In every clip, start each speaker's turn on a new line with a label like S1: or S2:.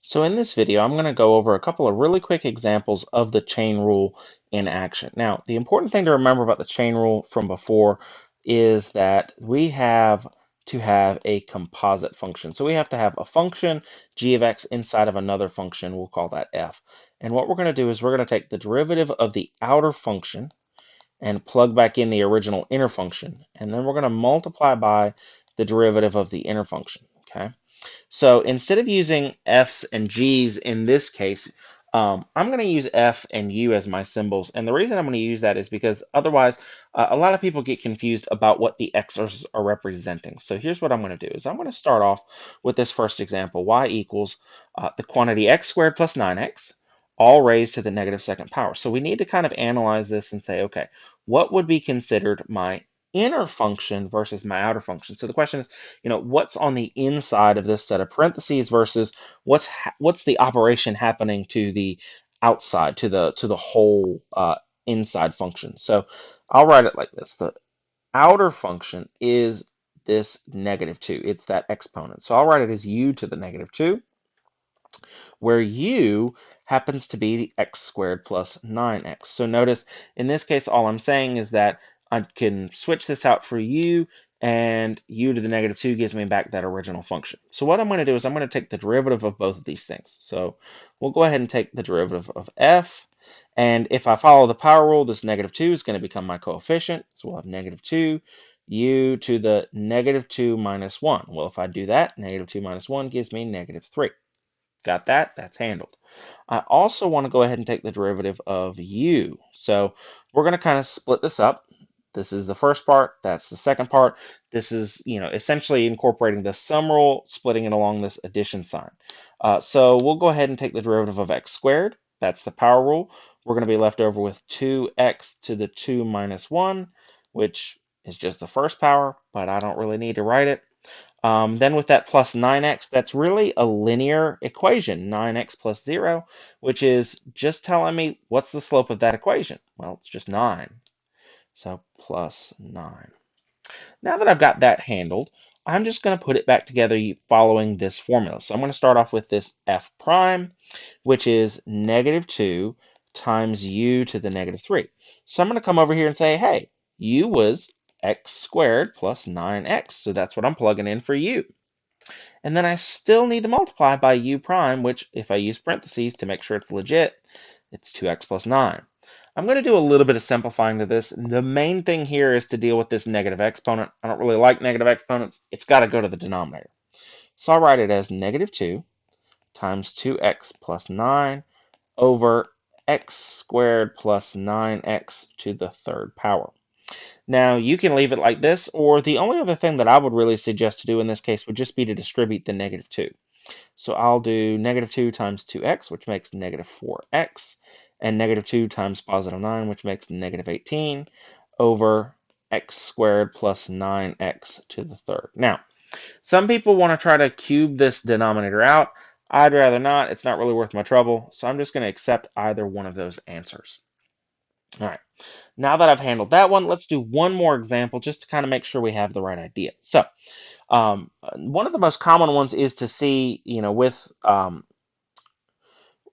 S1: So in this video, I'm going to go over a couple of really quick examples of the chain rule in action. Now, the important thing to remember about the chain rule from before is that we have to have a composite function. So we have to have a function, g of x, inside of another function. We'll call that f. And what we're going to do is we're going to take the derivative of the outer function and plug back in the original inner function. And then we're going to multiply by the derivative of the inner function. Okay. So instead of using F's and G's in this case, I'm going to use F and U as my symbols. And the reason I'm going to use that is because otherwise, a lot of people get confused about what the X's are representing. So here's what I'm going to do is I'm going to start off with this first example, y equals the quantity x squared plus 9x, all raised to the negative second power. So we need to kind of analyze this and say, okay, what would be considered my inner function versus my outer function? So the question is, what's on the inside of this set of parentheses versus what's the operation happening to the outside, to the whole inside function. So I'll write it like this: the outer function is this -2. It's that exponent. So I'll write it as u to the -2, where u happens to be the x squared plus 9x. So notice in this case, all I'm saying is that I can switch this out for u, and u to the -2 gives me back that original function. So what I'm going to do is I'm going to take the derivative of both of these things. So we'll go ahead and take the derivative of f. And if I follow the power rule, this -2 is going to become my coefficient. So we'll have -2 u to the -2 minus 1. Well, if I do that, -2 minus 1 gives me -3. Got that? That's handled. I also want to go ahead and take the derivative of u. So we're going to kind of split this up. This is the first part. That's the second part. This is, essentially incorporating the sum rule, splitting it along this addition sign. So we'll go ahead and take the derivative of x squared. That's the power rule. We're going to be left over with 2x to the 2 minus 1, which is just the first power, but I don't really need to write it. Then with that plus 9x, that's really a linear equation, 9x plus 0, which is just telling me what's the slope of that equation. Well, it's just 9. So plus 9. Now that I've got that handled, I'm just going to put it back together following this formula. So I'm going to start off with this f prime, which is -2 times u to the -3. So I'm going to come over here and say, hey, u was x squared plus 9x. So that's what I'm plugging in for u. And then I still need to multiply by u prime, which if I use parentheses to make sure it's legit, it's 2x plus 9. I'm going to do a little bit of simplifying to this. The main thing here is to deal with this negative exponent. I don't really like negative exponents. It's got to go to the denominator. So I'll write it as -2 times 2x plus 9 over x squared plus 9x to the third power. Now, you can leave it like this, or the only other thing that I would really suggest to do in this case would just be to distribute the -2. So I'll do -2 times 2x, which makes -4x, and -2 times +9, which makes -18, over x squared plus 9x to the third. Now, some people want to try to cube this denominator out. I'd rather not. It's not really worth my trouble, so I'm just going to accept either one of those answers. All right, now that I've handled that one, let's do one more example just to kind of make sure we have the right idea. So one of the most common ones is to see,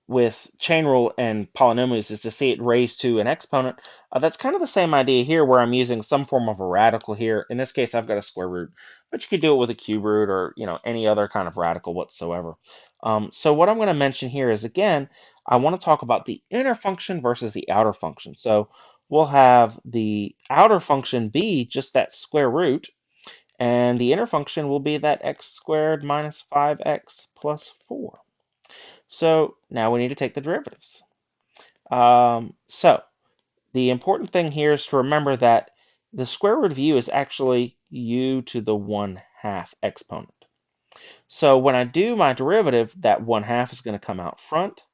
S1: with chain rule and polynomials is to see it raised to an exponent. That's kind of the same idea here where I'm using some form of a radical here. In this case, I've got a square root, but you could do it with a cube root or, any other kind of radical whatsoever. So what I'm going to mention here is, again, I want to talk about the inner function versus the outer function. So we'll have the outer function be just that square root, and the inner function will be that x squared minus 5x plus 4. So now we need to take the derivatives. So the important thing here is to remember that the square root of u is actually u to the 1/2 exponent. So when I do my derivative, that 1/2 is going to come out front,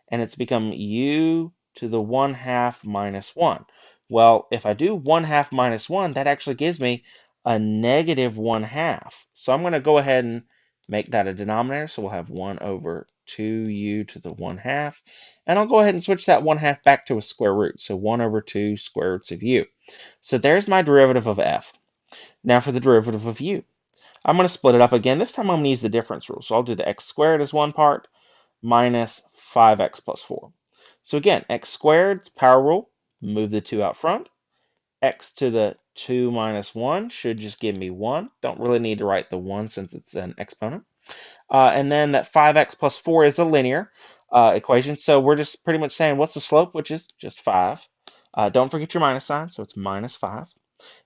S1: and it's become u to the 1/2 minus 1. Well, if I do 1/2 minus 1, that actually gives me a -1/2. So I'm going to go ahead and make that a denominator. So we'll have 1 over 2u to the 1/2. And I'll go ahead and switch that 1/2 back to a square root. So 1 over 2 square roots of u. So there's my derivative of f. Now for the derivative of u. I'm going to split it up again. This time I'm going to use the difference rule. So I'll do the x squared as one part, minus 5x plus 4. So again, x squared, power rule, move the 2 out front. X to the 2 minus 1 should just give me 1. Don't really need to write the 1 since it's an exponent. And then that 5x plus 4 is a linear equation. So we're just pretty much saying what's the slope, which is just 5. Don't forget your minus sign, so it's minus 5.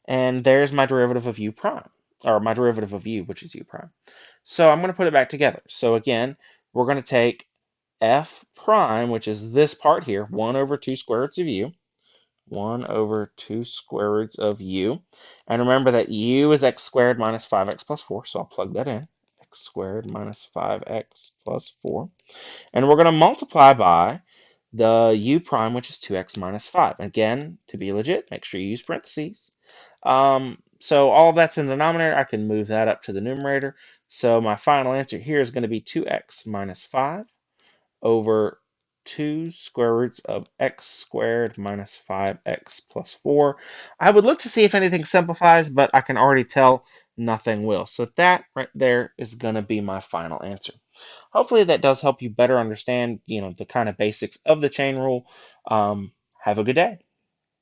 S1: And there's my derivative of u prime, or my derivative of u, which is u prime. So I'm going to put it back together. So again, we're going to take f prime, which is this part here, 1 over 2 square roots of u, 1 over 2 square roots of u. And remember that u is x squared minus 5x plus 4, so I'll plug that in. X squared minus 5x plus 4. And we're going to multiply by the u prime, which is 2x minus 5. Again, to be legit, make sure you use parentheses. So all that's in the denominator. I can move that up to the numerator. So my final answer here is going to be 2x minus 5 over 2 square roots of x squared minus 5x plus 4. I would look to see if anything simplifies, but I can already tell nothing will. So that right there is going to be my final answer. Hopefully that does help you better understand, the kind of basics of the chain rule. Have a good day.